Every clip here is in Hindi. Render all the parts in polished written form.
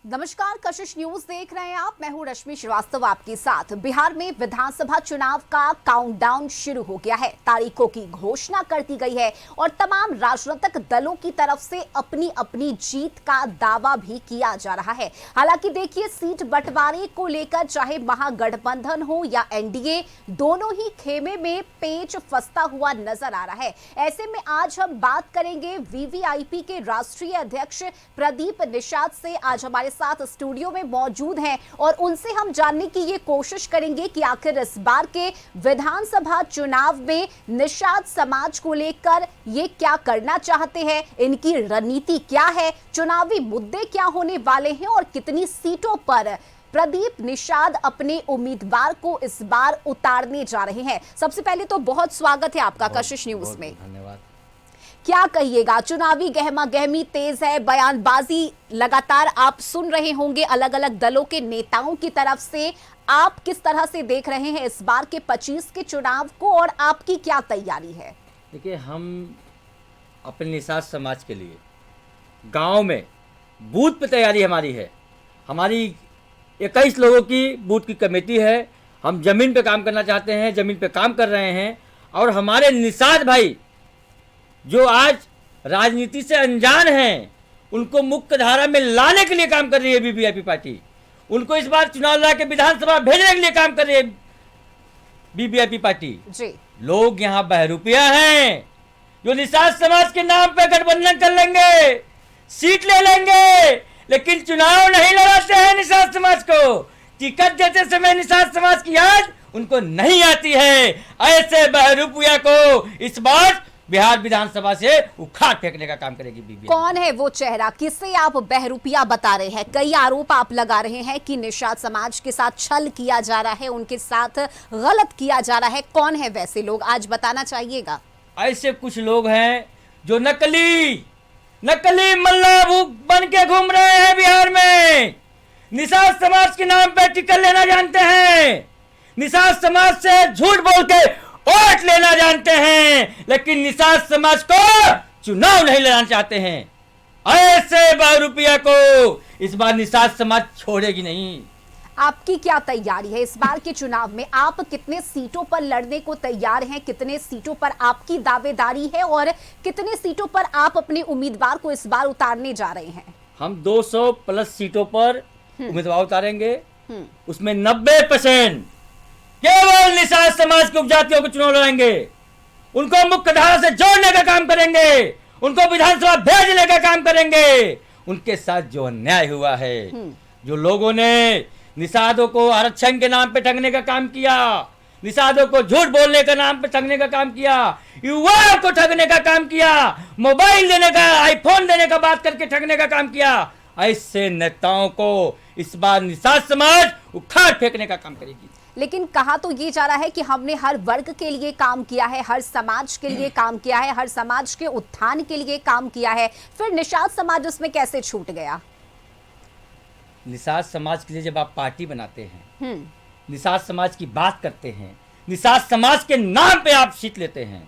नमस्कार, कशिश न्यूज देख रहे हैं आप। मैं हूं रश्मि श्रीवास्तव आपके साथ। बिहार में विधानसभा चुनाव का काउंटडाउन शुरू हो गया है। तारीखों की घोषणा कर दी गई है और तमाम राजनीतिक दलों की तरफ से अपनी अपनी जीत का दावा भी किया जा रहा है। हालांकि देखिए, सीट बंटवारे को लेकर चाहे महागठबंधन हो या एनडीए, दोनों ही खेमे में पेच फंसता हुआ नजर आ रहा है। ऐसे में आज हम बात करेंगे वीवीआईपी के राष्ट्रीय अध्यक्ष प्रदीप निषाद से। आज हमारे साथ स्टूडियो में मौजूद हैं और उनसे हम जानने की ये कोशिश करेंगे कि आखिर इस बार के विधानसभा चुनाव में निषाद समाज को लेकर ये क्या करना चाहते हैं, इनकी रणनीति क्या है, चुनावी मुद्दे क्या होने वाले हैं और कितनी सीटों पर प्रदीप निषाद अपने उम्मीदवार को इस बार उतारने जा रहे हैं। सबसे पहले तो बहुत स्वागत है आपका कशिश न्यूज में। धन्यवाद। क्या कहिएगा, चुनावी गहमा गहमी तेज है, बयानबाजी लगातार आप सुन रहे होंगे अलग अलग दलों के नेताओं की तरफ से। आप किस तरह से देख रहे हैं इस बार के 25 के चुनाव को और आपकी क्या तैयारी है? देखिए, हम अपने निषाद समाज के लिए गांव में बूथ पे तैयारी हमारी है। हमारी 21 लोगों की बूथ की कमेटी है। हम जमीन पे काम करना चाहते हैं, जमीन पे काम कर रहे हैं। और हमारे निषाद भाई जो आज राजनीति से अनजान हैं, उनको मुख्य धारा में लाने के लिए काम कर रही है वीवीआईपी पार्टी। उनको इस बार चुनाव लड़ा के विधानसभा भेजने के लिए काम कर रही है वीवीआईपी पार्टी जी। लोग यहाँ बहरूपिया हैं जो निषाद समाज के नाम पे गठबंधन कर लेंगे, सीट ले लेंगे, लेकिन चुनाव नहीं लड़ाते हैं निषाद समाज को। टिकट देते समय निषाद समाज की याद उनको नहीं आती है। ऐसे बहरूपिया को इस बार बिहार विधानसभा से उखाड़ फेंकने का काम करेगी बीबी। कौन है वो चेहरा, किसे आप बहरूपिया बता रहे हैं? कई आरोप आप लगा रहे हैं कि निषाद समाज के साथ छल किया जा रहा है, उनके साथ गलत किया जा रहा है। कौन है वैसे लोग, आज बताना चाहिएगा। ऐसे कुछ लोग हैं जो नकली मल्ला बन के घूम रहे हैं बिहार में। निषाद समाज के नाम पे टिकट लेना जानते हैं, निषाद समाज से झूठ बोल के वोट लेना जानते हैं, लेकिन निषाद समाज को चुनाव नहीं लड़ना चाहते हैं। ऐसे बहरूपिया को इस बार निषाद समाज छोड़ेगी नहीं। आपकी क्या तैयारी है इस बार के चुनाव में? आप कितने सीटों पर लड़ने को तैयार हैं, कितने सीटों पर आपकी दावेदारी है और कितने सीटों पर आप अपने उम्मीदवार को इस बार उतारने जा रहे हैं? हम 200 प्लस सीटों पर उम्मीदवार उतारेंगे। उसमें 90% केवल निषाद समाज के उपजातियों को चुनाव लड़ाएंगे। उनको मुख्य धारा से जोड़ने का काम करेंगे, उनको विधानसभा भेजने का काम करेंगे। उनके साथ जो अन्याय हुआ है, जो लोगों ने निषादों को आरक्षण के नाम पे ठगने का काम किया, निषादों को झूठ बोलने के नाम पे ठगने का काम किया, युवाओं को ठगने का काम किया, मोबाइल देने का, आईफोन देने का बात करके ठगने का काम किया, ऐसे नेताओं को इस बार निषाद समाज उखाड़ फेंकने का काम करेगी। लेकिन कहा तो ये जा रहा है कि हमने हर वर्ग के लिए काम किया है, हर समाज के लिए काम किया है, हर समाज के उत्थान के लिए काम किया है, फिर निषाद समाज उसमें कैसे छूट गया? निषाद समाज के लिए जब आप पार्टी बनाते हैं, निषाद समाज की बात करते हैं, निषाद समाज के नाम पे आप सीट लेते हैं,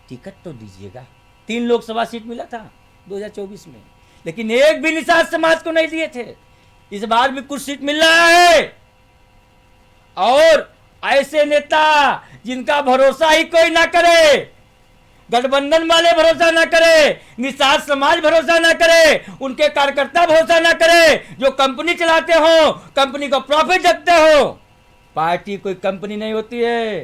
टिकट तो दीजिएगा। 3 लोकसभा सीट मिला था 2024 में, लेकिन एक भी निषाद समाज को नहीं दिए थे। इस बार भी कुछ सीट मिल रहा है। और ऐसे नेता जिनका भरोसा ही कोई ना करे, गठबंधन वाले भरोसा ना करे, निषाद समाज भरोसा ना करे, उनके कार्यकर्ता भरोसा ना करे, जो कंपनी चलाते हो, कंपनी को प्रॉफिट रखते हो। पार्टी कोई कंपनी नहीं होती है,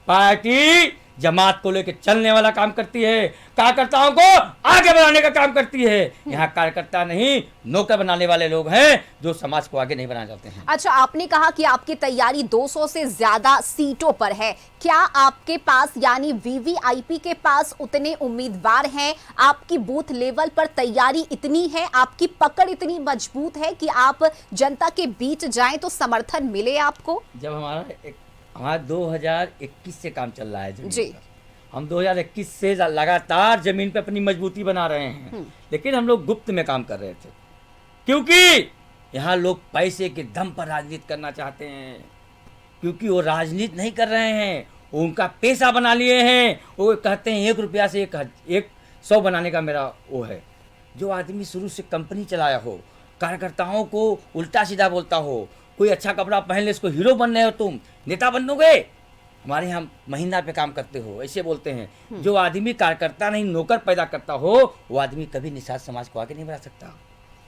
पार्टी जमात को लेकर चलने वाला काम करती है, कार्यकर्ताओं को आगे बढ़ाने का काम करती है। यहाँ कार्यकर्ता नहीं, नौकर बनाने वाले लोग हैं जो समाज को आगे नहीं बनाना चाहते हैं। अच्छा, आपने कहा कि आपकी तैयारी 200 से ज्यादा सीटों पर है। क्या आपके पास यानी वीवीआईपी के पास उतने उम्मीदवार हैं? आपकी बूथ लेवल पर तैयारी इतनी है, आपकी पकड़ इतनी मजबूत है कि आप जनता के बीच जाएं तो समर्थन मिले आपको? जब हमारा 2021 से काम चल रहा है जमीन जी। पर। हम 2021 से लगातार जमीन पे अपनी मजबूती बना रहे हैं, लेकिन हम लोग गुप्त में काम कर रहे थे, क्योंकि यहाँ लोग पैसे के दम पर राजनीति करना चाहते हैं। क्योंकि वो राजनीति नहीं कर रहे हैं, वो उनका पैसा बना लिए हैं। वो कहते हैं 1 रुपया से 100 बनाने का मेरा वो है। जो आदमी शुरू से कंपनी चलाया हो, कार्यकर्ताओं को उल्टा सीधा बोलता हो, कोई अच्छा कपड़ा पहन ले इसको हीरो बन रहे हो, तुम नेता बनोगे, हमारे यहाँ महीना पे काम करते हो, ऐसे बोलते हैं। जो आदमी कार्यकर्ता नहीं नौकर पैदा करता हो वो आदमी कभी निषाद समाज को आगे नहीं बढ़ा सकता।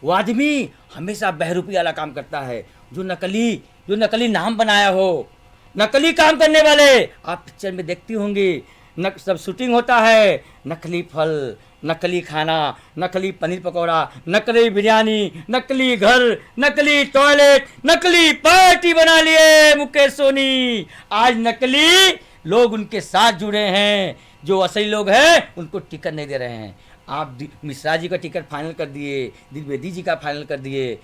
वो आदमी हमेशा बहरूपी वाला काम करता है। जो नकली नाम बनाया हो, नकली काम करने वाले आप पिक्चर में देखती होंगी, सब शूटिंग होता है, नकली फल, नकली खाना, नकली पनीर पकौड़ा, नकली बिरयानी, नकली घर, नकली टॉयलेट, नकली पार्टी बना लिए मुकेश सोनी। आज नकली लोग उनके साथ जुड़े हैं, जो असली लोग हैं उनको टिकट नहीं दे रहे हैं। आप मिश्रा जी का टिकट फाइनल कर दिए, द्विवेदी जी का फाइनल कर दिए,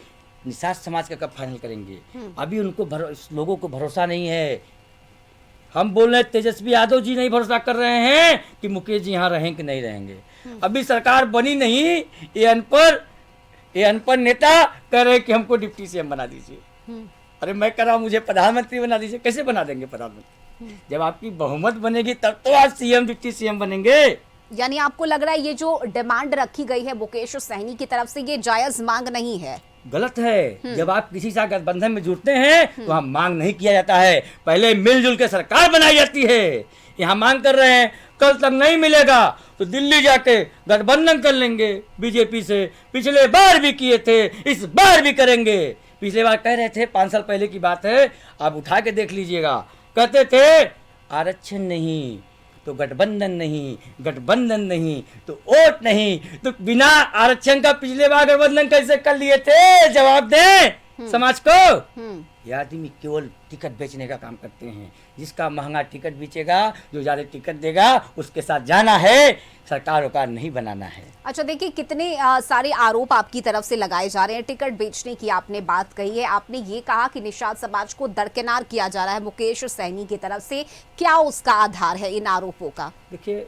निषाद समाज का कब फाइनल करेंगे? अभी उनको लोगों को भरोसा नहीं है। हम बोल रहे तेजस्वी यादव जी नहीं भरोसा कर रहे हैं कि मुकेश जी यहाँ रहें कि नहीं रहेंगे। अभी सरकार बनी नहीं, ये अनपढ़ नेता कह रहे कि हमको डिप्टी सीएम बना दीजिए। अरे मैं कह रहा हूँ मुझे प्रधानमंत्री बना दीजिए। कैसे बना देंगे प्रधानमंत्री? जब आपकी बहुमत बनेगी तब तो आप सीएम डिप्टी सीएम बनेंगे। यानी आपको लग रहा है ये जो डिमांड रखी गई है मुकेश सहनी की तरफ से ये जायज मांग नहीं है? गलत है। जब आप किसी से गठबंधन में जुड़ते हैं तो वहाँ मांग नहीं किया जाता है, पहले मिलजुल के सरकार बनाई जाती है। यहाँ मांग कर रहे हैं, कल तक नहीं मिलेगा तो दिल्ली जाके गठबंधन कर लेंगे बीजेपी से। पिछले बार भी किए थे, इस बार भी करेंगे। पिछले बार कह रहे थे, 5 साल पहले की बात है, आप उठा के देख लीजिएगा। कहते थे आरक्षण नहीं तो गठबंधन नहीं, गठबंधन नहीं तो वोट नहीं। तो बिना आरक्षण का पिछले बार गठबंधन कैसे कर लिए थे? जवाब दें समाज को। ये आदमी केवल टिकट बेचने का काम करते हैं। जिसका महंगा टिकट बेचेगा, जो ज्यादा टिकट देगा उसके साथ जाना है, सरकार वकार नहीं बनाना है। अच्छा देखिए, कितने सारे आरोप आपकी तरफ से लगाए जा रहे हैं। टिकट बेचने की आपने बात कही है, आपने ये कहा कि निषाद समाज को दरकिनार किया जा रहा है मुकेश सहनी की तरफ से। क्या उसका आधार है इन आरोपों का? देखिए,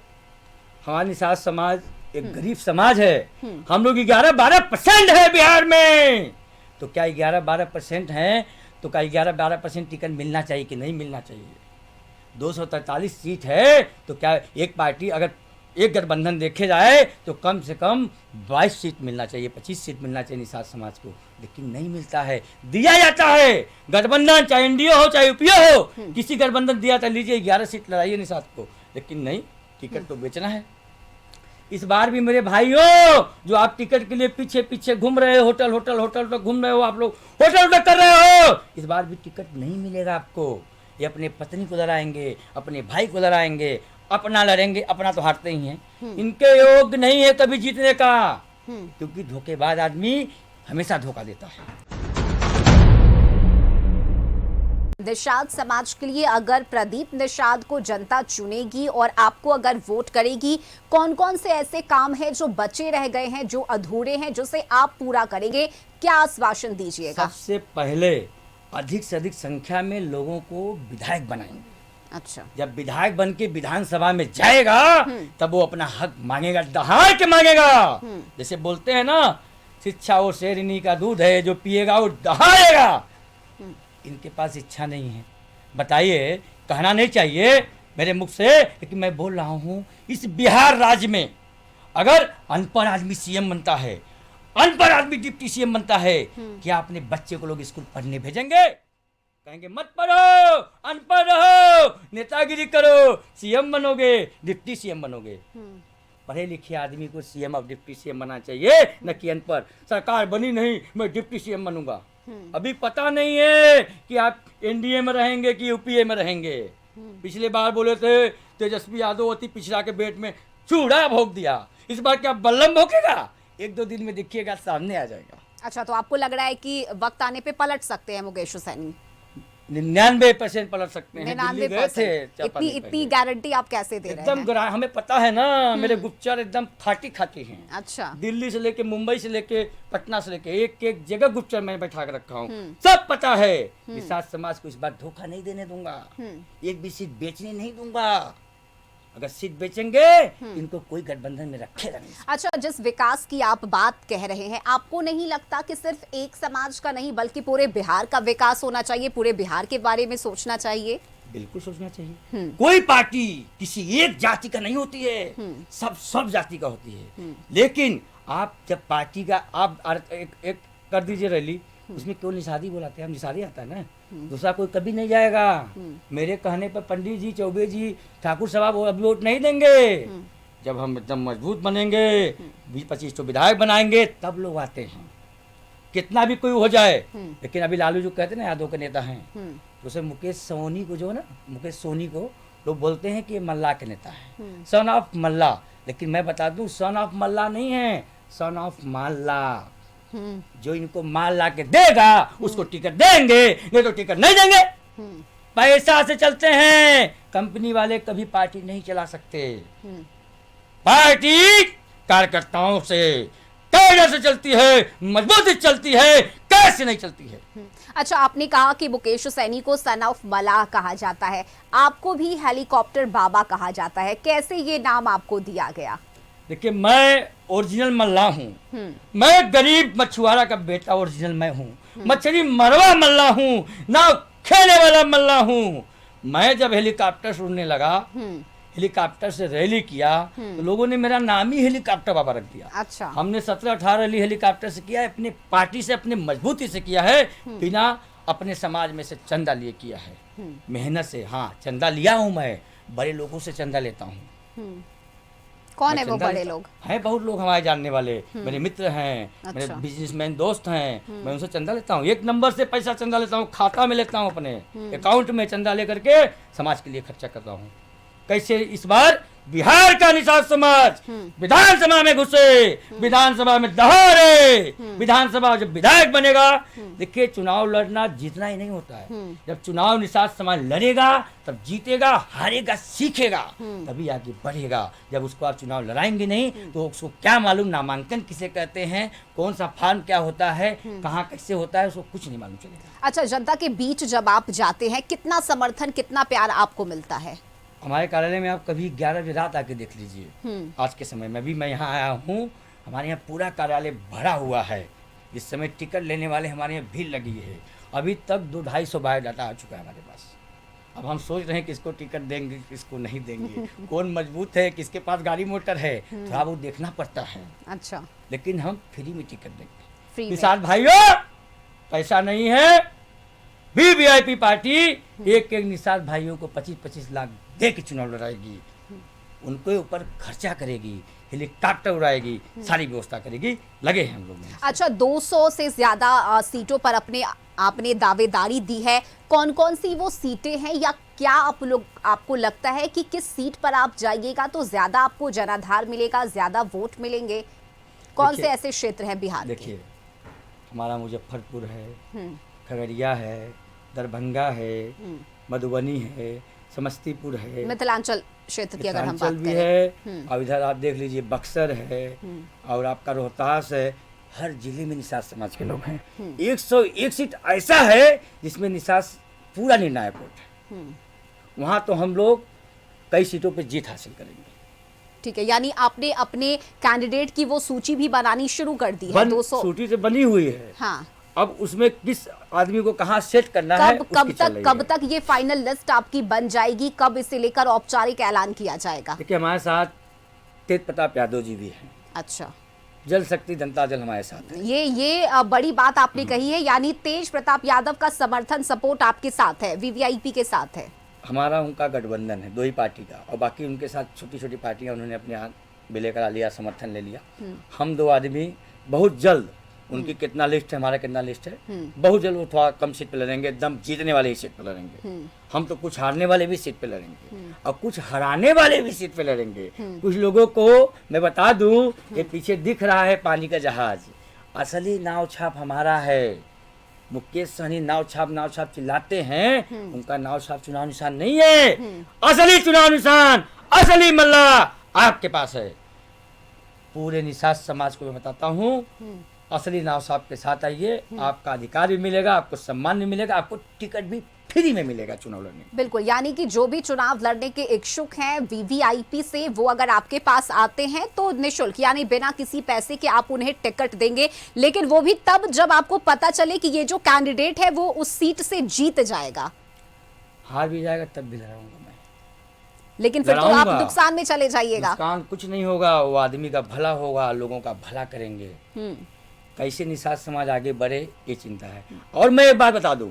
हमारा निषाद समाज एक गरीब समाज है। हम लोग 11-12% है बिहार में। तो क्या 11-12% है तो क्या 11-12% टिकट मिलना चाहिए कि नहीं मिलना चाहिए? 243 सीट है तो क्या एक पार्टी, अगर एक गठबंधन देखे जाए तो कम से कम 22 सीट मिलना चाहिए, 25 सीट मिलना चाहिए निषाद समाज को, लेकिन नहीं मिलता है। दिया जाता है गठबंधन, चाहे एनडीए हो चाहे यूपीए हो, किसी गठबंधन दिया था, लीजिए 11 सीट लड़ाइए निषाद को, लेकिन नहीं, टिकट तो बेचना है। इस बार भी मेरे भाइयों, जो आप टिकट के लिए पीछे पीछे घूम रहे हो, होटल घूम रहे हो, आप लोग होटल कर रहे हो, इस बार भी टिकट नहीं मिलेगा आपको। ये अपने पत्नी को लड़ाएंगे, अपने भाई को लड़ाएंगे, अपना लड़ेंगे। अपना तो हारते ही हैं, इनके योग नहीं है कभी जीतने का, क्योंकि धोखेबाज आदमी हमेशा धोखा देता है। निषाद समाज के लिए अगर प्रदीप निषाद को जनता चुनेगी और आपको अगर वोट करेगी, कौन कौन से ऐसे काम हैं जो बचे रह गए हैं, जो अधूरे हैं, जिसे आप पूरा करेंगे? क्या आश्वासन दीजिएगा? सबसे पहले अधिक से अधिक संख्या में लोगों को विधायक बनाएंगे। अच्छा, जब विधायक बन के विधानसभा में जाएगा तब वो अपना हक मांगेगा, दहाड़ के मांगेगा। जैसे बोलते हैं ना, शिक्षा वो शेरनी का दूध है, जो पिएगा वो दहाड़ेगा। इनके पास इच्छा नहीं है। बताइए, कहना नहीं चाहिए मेरे मुख से, लेकिन मैं बोल रहा हूँ, इस बिहार राज्य में अगर अनपढ़ आदमी सीएम बनता है, अनपढ़ आदमी डिप्टी सीएम बनता है, क्या अपने बच्चे को लोग स्कूल पढ़ने भेजेंगे? कहेंगे मत पढ़ो, अनपढ़ रहो, नेतागिरी करो, सीएम बनोगे, डिप्टी सीएम बनोगे। पढ़े लिखे आदमी को सीएम और डिप्टी सीएम बनना चाहिए, न कि अनपढ़। सरकार बनी नहीं, मैं डिप्टी सीएम बनूंगा। अभी पता नहीं है कि आप एनडीए में रहेंगे कि यूपीए में रहेंगे। पिछले बार बोले थे तेजस्वी यादव अति पिछड़ा के पेट में चूड़ा भोग दिया, इस बार क्या बल्लम भोगेगा? 1-2 दिन में देखिएगा, सामने आ जाएगा। अच्छा, तो आपको लग रहा है कि वक्त आने पे पलट सकते हैं मुकेश सहनी? 99% पलट सकते हैं। 99%। इतनी गारंटी आप कैसे दे रहे हैं? एकदम हमें पता है ना, मेरे गुप्तचर एकदम खाटी हैं। अच्छा, दिल्ली से लेके, मुंबई से लेके, पटना से लेके, एक जगह गुप्तचर मैं बैठा कर रखा हूँ, सब पता है। निषाद समाज को इस बार धोखा नहीं देने दूंगा, एक भी सीट बेचने नहीं दूंगा। अगर सीट बेचेंगे इनको कोई गठबंधन में रखेगा नहीं। अच्छा, जिस विकास की आप बात कह रहे हैं, आपको नहीं लगता कि सिर्फ एक समाज का नहीं बल्कि पूरे बिहार का विकास होना चाहिए, पूरे बिहार के बारे में सोचना चाहिए? बिल्कुल सोचना चाहिए। कोई पार्टी किसी एक जाति का नहीं होती है, सब जाति का होती है। लेकिन आप जब पार्टी का आप कर दीजिए रैली, उसमें क्यों निषादी बुलाते हैं? हम निषादी आता है ना, दूसरा कोई कभी नहीं जाएगा। मेरे कहने पर पंडित जी, चौबे जी, ठाकुर साहब अभी वोट नहीं देंगे। जब हम एकदम मजबूत बनेंगे, 20-25 तो विधायक बनाएंगे, तब लोग आते हैं, कितना भी कोई हो जाए। लेकिन अभी लालू जो कहते हैं ना, यादव के नेता हैं, तो उसे मुकेश सोनी को, जो है ना मुकेश सोनी को, लोग बोलते हैं कि ये मल्ला के नेता है, सन ऑफ मल्ला। लेकिन मैं बता दूं, सन ऑफ मल्ला नहीं है, सन ऑफ माल्ला। जो इनको माल ला के देगा उसको टिकट देंगे, नहीं तो टिकट नहीं देंगे। पैसा से चलते हैं, कंपनी वाले कभी पार्टी नहीं चला सकते। पार्टी कार्यकर्ताओं से, कैडर से चलती है, मजबूती चलती है, कैसे नहीं चलती है। अच्छा, आपने कहा कि मुकेश सैनी को सन ऑफ मलाह कहा जाता है, आपको भी हेलीकॉप्टर बाबा कहा जाता है, कैसे ये नाम आपको दिया गया? देखिए, मैं ओरिजिनल मल्ला हूँ, मैं गरीब मछुआरा का बेटा ओरिजिनल मैं हूँ, मछली मरवा मल्ला हूँ, नाव खेलने वाला मल्ला हूँ। मैं जब हेलीकॉप्टर उड़ने लगा, हेलीकॉप्टर से रैली किया, तो लोगों ने मेरा नाम ही हेलीकॉप्टर बाबा रख दिया। अच्छा। हमने 17-18 रैली हेलीकॉप्टर से किया है, अपने पार्टी से, अपने मजबूती से किया है, बिना अपने समाज में से चंदा लिए किया है, मेहनत से। हाँ, चंदा लिया हूँ, मैं बड़े लोगों से चंदा लेता हूँ। कौन है वो बड़े लोग? हैं बहुत लोग हमारे जानने वाले, मेरे मित्र हैं, अच्छा। मेरे बिजनेसमैन दोस्त हैं, मैं उनसे चंदा लेता हूँ, 1 नंबर से पैसा चंदा लेता हूँ, खाता में लेता हूँ, अपने अकाउंट में चंदा लेकर के समाज के लिए खर्चा करता हूँ। कैसे? इस बार बिहार का निषाद समाज विधानसभा में घुसे, विधानसभा में दहाड़े, विधानसभा जब विधायक बनेगा। देखिए, चुनाव लड़ना जीतना ही नहीं होता है, जब चुनाव निषाद समाज लड़ेगा तब जीतेगा, हारेगा सीखेगा, तभी आगे बढ़ेगा। जब उसको आप चुनाव लड़ाएंगे नहीं तो उसको क्या मालूम नामांकन किसे कहते हैं, कौन सा फॉर्म क्या होता है, कहाँ कैसे होता है, उसको कुछ नहीं मालूम चलेगा। अच्छा, जनता के बीच जब आप जाते हैं, कितना समर्थन, कितना प्यार आपको मिलता है? हमारे कार्यालय में आप कभी 11 बजे रात आके देख लीजिए, आज के समय में भी मैं यहाँ आया हूँ, हमारे यहाँ पूरा कार्यालय भरा हुआ है। इस समय टिकट लेने वाले हमारे यहाँ भीड़ लगी है। अभी तक 200-250 बायोडाटा आ चुका है हमारे पास। अब हम सोच रहे हैं किसको टिकट देंगे, किसको नहीं देंगे, कौन मजबूत है, किसके पास गाड़ी मोटर है, थोड़ा वो देखना पड़ता है। अच्छा, लेकिन हम फ्री में टिकट देंगे। फ्री में। निषाद भाइयों, पैसा नहीं है, वीवीआईपी पार्टी एक निषाद भाइयों को 25-25 लाख दे के चुनाव लड़ाएगी, उनके ऊपर खर्चा करेगी, हेलीकॉप्टर उड़ाएगी, सारी व्यवस्था करेगी, लगे हैं हम लोग। अच्छा, 200 से ज्यादा सीटों पर आपने दावेदारी दी है, कौन कौन सी वो सीटें हैं, या क्या आपको लगता है कि किस सीट पर आप जाइएगा तो ज्यादा आपको जनाधार मिलेगा, ज्यादा वोट मिलेंगे? कौन से ऐसे क्षेत्र हैं बिहार के? देखिए, हमारा मुजफ्फरपुर है, खगड़िया है, दरभंगा है, मधुबनी है, समस्तीपुर है, मिथिलांचल क्षेत्र की अगर हम बात भी करें है, और इधर आप देख लीजिए बक्सर है, और आपका रोहतास है। हर जिले में निषाद समाज के लोग हैं। 101 सीट ऐसा है जिसमें निषाद पूरा निर्णायक वोट है। वहाँ तो हम लोग कई सीटों पे जीत हासिल करेंगे। ठीक है, यानी आपने अपने कैंडिडेट की वो सूची भी बनानी शुरू कर दी है? 200 सूची से बनी हुई है। हाँ, अब उसमें किस आदमी को कहाँ सेट करना है, कब तक ये फाइनल लिस्ट आपकी बन जाएगी? कब इसे लेकर औपचारिक ऐलान किया जाएगा? देखिए, हमारे साथ तेज प्रताप यादव जी भी हैं। अच्छा, जल शक्ति जनता दल हमारे साथ है। ये बड़ी बात आपने कही है, यानी तेज प्रताप यादव का समर्थन, सपोर्ट आपके साथ है, वीवीआईपी के साथ है। हमारा उनका गठबंधन है 2 ही पार्टी का, और बाकी उनके साथ छोटी छोटी पार्टियां उन्होंने अपने हाथ भी लेकर आ लिया, समर्थन ले लिया। हम 2 आदमी बहुत जल्द, उनकी कितना लिस्ट है, हमारा कितना लिस्ट है, बहुत जल्द वो थोड़ा कम सीट पे लड़ेंगे, एकदम जीतने वाले ही सीट पे लड़ेंगे। हम तो कुछ हारने वाले भी सीट पे लड़ेंगे, और कुछ हराने वाले भी सीट पे लड़ेंगे। कुछ लोगों को मैं बता दूं, ये पीछे दिख रहा है पानी का जहाज, असली नाव छाप हमारा है। मुकेश सहनी नाव छाप चिल्लाते हैं, उनका नाव छाप चुनाव निशान नहीं है। असली चुनाव निशान, असली मल्ला आपके पास है। पूरे निषाद समाज को मैं बताता हूँ, असली नाव साहब के साथ आइए, आपका अधिकार भी मिलेगा, आपको सम्मान भी मिलेगा, आपको टिकट भी फ्री में मिलेगा चुनाव लड़ने में। बिल्कुल, यानी कि जो भी चुनाव लड़ने के इच्छुक हैं वीवीआईपी से, वो अगर आपके पास आते हैं तो निःशुल्क, यानी बिना किसी पैसे के आप उन्हें टिकट देंगे। लेकिन वो भी तब जब आपको पता चले कि ये जो कैंडिडेट है वो उस सीट से जीत जाएगा। हार भी जाएगा तब भी लड़ाऊंगा मैं, लेकिन फिर तो आप नुकसान में चले जाइएगा। नुकसान कुछ नहीं होगा, वो आदमी का भला होगा, लोगों का भला करेंगे। कैसे निषाद समाज आगे बढ़े, ये चिंता है। और मैं एक बात बता दूं,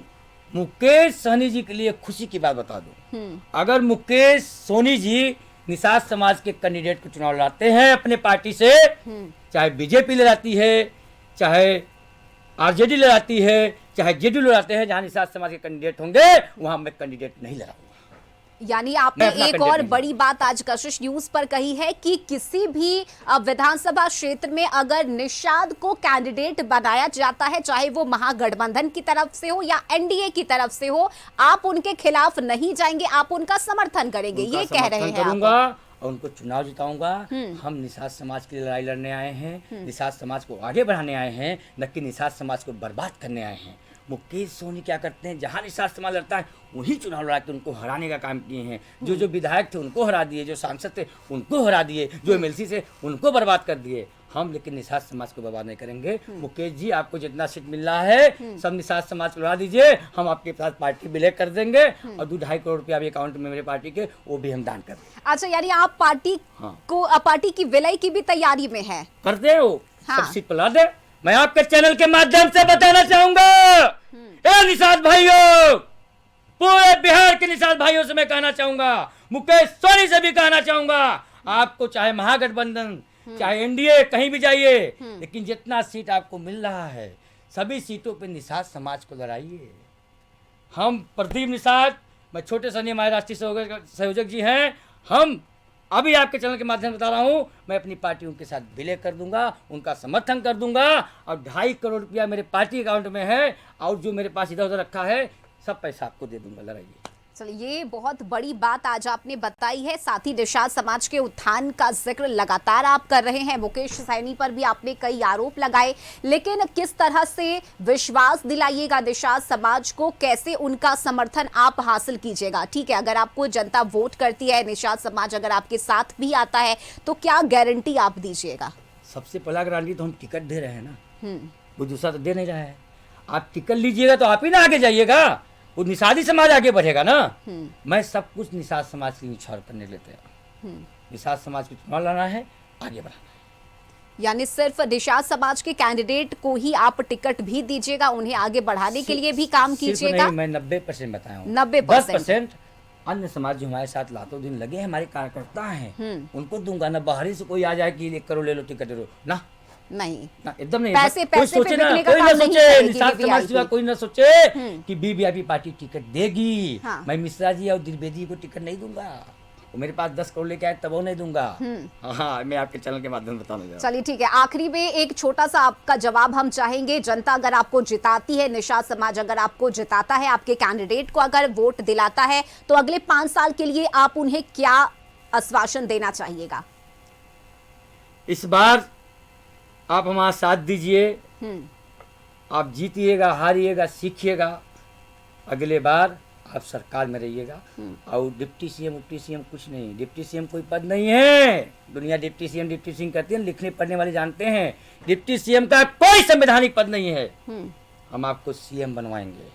मुकेश सहनी जी के लिए खुशी की बात बता दूं, अगर मुकेश सोनी जी निषाद समाज के कैंडिडेट को चुनाव लड़ाते हैं अपने पार्टी से, चाहे बीजेपी लड़ाती है, चाहे आरजेडी लड़ाती है, चाहे जेडीयू लड़ाते हैं, जहां निषाद समाज के कैंडिडेट होंगे वहां मैं कैंडिडेट नहीं लड़ाऊंगा। यानी आपने एक और बड़ी बात आज कशिश न्यूज पर कही है कि किसी भी विधानसभा क्षेत्र में अगर निषाद को कैंडिडेट बनाया जाता है, चाहे वो महागठबंधन की तरफ से हो या एनडीए की तरफ से हो, आप उनके खिलाफ नहीं जाएंगे, आप उनका समर्थन करेंगे, ये कह रहे हैं आप। और उनको चुनाव जिताऊंगा। हम निषाद समाज की लड़ाई लड़ने आए हैं, निषाद समाज को आगे बढ़ाने आए हैं, न कि निषाद समाज को बर्बाद करने आए हैं। मुकेश सोनी क्या करते हैं, जहां निषाद समाज लड़ता है वही चुनाव लड़ा के उनको हराने का काम किए हैं। जो विधायक थे उनको हरा दिए, जो सांसद थे उनको हरा दिए, जो एमएलसी थे उनको बर्बाद कर दिए। हम लेकिन निषाद समाज को बर्बाद नहीं करेंगे। मुकेश जी, आपको जितना सीट मिल रहा है सब निषाद समाज को लड़ा दीजिए, हम आपके साथ पार्टी विलय कर देंगे और 2-2.5 करोड़ रुपया भी अकाउंट में मेरे पार्टी के, वो भी हम दान कर देंगे। अच्छा, यानी आप पार्टी को, पार्टी की विलय की भी तैयारी में है? करते हो, सब सीट पर ला दे। मैं आपके चैनल के माध्यम से बताना चाहूंगा, ए निषाद भाइयों, पूरे बिहार के निषाद भाइयों से मैं कहना चाहूंगा, मुकेश सोनी से भी कहना चाहूंगा, आपको चाहे महागठबंधन चाहे एनडीए कहीं भी जाइए, लेकिन जितना सीट आपको मिल रहा है सभी सीटों पे निषाद समाज को लड़ाइए। हम प्रदीप निषाद, मैं छोटे सनी, हमारे राष्ट्रीय संयोजक जी हैं, हम अभी आपके चैनल के माध्यम से बता रहा हूं, मैं अपनी पार्टी उनके साथ विलय कर दूंगा, उनका समर्थन कर दूंगा और 2.5 करोड़ रुपया मेरे पार्टी अकाउंट में है और जो मेरे पास इधर उधर रखा है सब पैसा आपको दे दूंगा, लड़ाइए। चलिए, ये बहुत बड़ी बात आज आपने बताई है। साथ ही निषाद समाज के उत्थान का जिक्र लगातार आप कर रहे हैं। मुकेश सैनी पर भी आपने कई आरोप लगाए, लेकिन किस तरह से विश्वास दिलाइएगा निषाद समाज को, कैसे उनका समर्थन आप हासिल कीजिएगा? ठीक है, अगर आपको जनता वोट करती है, निषाद समाज अगर आपके साथ भी आता है, तो क्या गारंटी आप दीजिएगा? सबसे पहला गारंटी तो हम टिकट दे रहे हैं ना, वो दूसरा तो दे नहीं रहा है। आप टिकट लीजिएगा तो आप ही ना आगे जाइएगा, वो निषादी समाज आगे बढ़ेगा ना। मैं सब कुछ निषाद समाज की निछावर करने लेते हैं। निषाद समाज की चुनाव लड़ना है, आगे बढ़ाना है। यानी सिर्फ निषाद समाज के कैंडिडेट को ही आप टिकट भी दीजिएगा, उन्हें आगे बढ़ाने के लिए भी काम कीजिएगा? मैं 90% बताया हूँ, 90%। 10% अन्य समाज जो हमारे साथ लातों दिन लगे हैं, हमारे कार्यकर्ता हैं, उनको दूंगा ना। बाहरी से कोई आ जाए कि 1 करोड़ ले लो, टिकट दे लो, ना नहीं, एकदम नहीं। पैसे कोई सोचे ना, कोई ना सोचे, निषाद समाज सिवा कोई ना सोचे कि वीवीआईपी पार्टी टिकट देगी। मैं मिश्रा जी और द्विवेदी को टिकट नहीं दूंगा, वो मेरे पास 10 करोड़ लेके आए तब वो नहीं दूंगा। हाँ, मैं आपके चैनल के माध्यम से बताने जा रहा हूं। चलिए ठीक है, आखिरी में एक छोटा सा आपका जवाब हम चाहेंगे। जनता अगर आपको जिताती है, निषाद समाज अगर आपको जिताता है, आपके कैंडिडेट को अगर वोट दिलाता है, तो अगले 5 साल के लिए आप उन्हें क्या आश्वासन देना चाहिएगा? इस बार आप हमारा साथ दीजिए, आप जीतिएगा, हारिएगा, सीखिएगा, अगले बार आप सरकार में रहिएगा। और डिप्टी सीएम कुछ नहीं, डिप्टी सीएम कोई पद नहीं है। दुनिया डिप्टी सीएम कहती है, लिखने पढ़ने वाले जानते हैं, डिप्टी सीएम का कोई संवैधानिक पद नहीं है। हम आपको सीएम बनवाएंगे,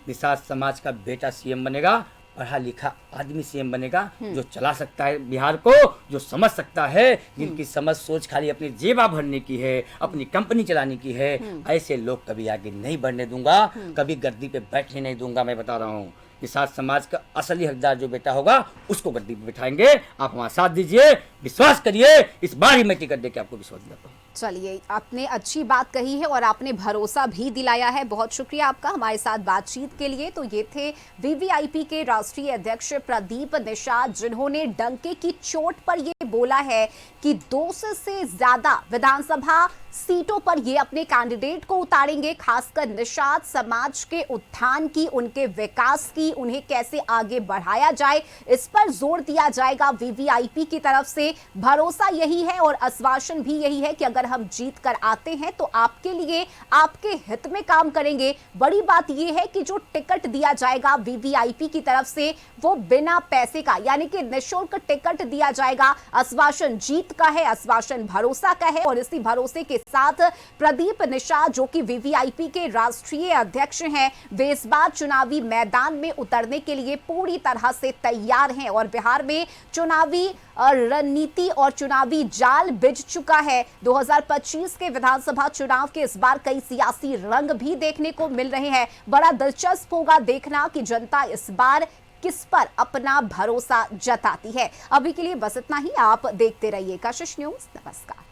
निषाद समाज का बेटा सीएम बनेगा, पढ़ा लिखा आदमी सीएम बनेगा, जो चला सकता है बिहार को, जो समझ सकता है, जिनकी समझ सोच खाली अपनी जेबा भरने की है, अपनी कंपनी चलाने की है, ऐसे लोग कभी आगे नहीं बढ़ने दूंगा, कभी गद्दी पे बैठने नहीं दूंगा। मैं बता रहा हूँ, निषाद समाज का असली हकदार जो बेटा होगा उसको गद्दी पे बिठाएंगे। आप हमारा साथ दीजिए, विश्वास करिए, इस बार ही मैं टिकट देके आपको विश्वास दिलाता हूँ। चलिए, आपने अच्छी बात कही है और आपने भरोसा भी दिलाया है। बहुत शुक्रिया आपका हमारे साथ बातचीत के लिए। तो ये थे वीवीआईपी के राष्ट्रीय अध्यक्ष प्रदीप निषाद, जिन्होंने डंके की चोट पर ये बोला है कि 200 से ज्यादा विधानसभा सीटों पर ये अपने कैंडिडेट को उतारेंगे, खासकर निषाद समाज के उत्थान की, उनके विकास की, उन्हें कैसे आगे बढ़ाया जाए, इस पर जोर दिया जाएगा वीवीआईपी की तरफ से। भरोसा यही है और आश्वासन भी यही है कि अगर हम जीत कर आते हैं तो आपके लिए, आपके हित में काम करेंगे। बड़ी बात यह है कि जो टिकट दिया जाएगा वीवीआईपी की तरफ से वो बिना पैसे का, यानी कि निःशुल्क टिकट दिया जाएगा। आश्वासन जीत का है, आश्वासन भरोसा का है और इसी भरोसे के साथ प्रदीप निषाद जो कि वीवीआईपी के राष्ट्रीय अध्यक्ष हैं, वे इस बार चुनावी मैदान में उतरने के लिए पूरी तरह से तैयार हैं और बिहार में चुनावी रणनीति और चुनावी जाल बिछ चुका है। 2025 के विधानसभा चुनाव के इस बार कई सियासी रंग भी देखने को मिल रहे हैं। बड़ा दिलचस्प होगा देखना कि जनता इस बार किस पर अपना भरोसा जताती है। अभी के लिए बस इतना ही। आप देखते रहिए कशिश न्यूज। नमस्कार।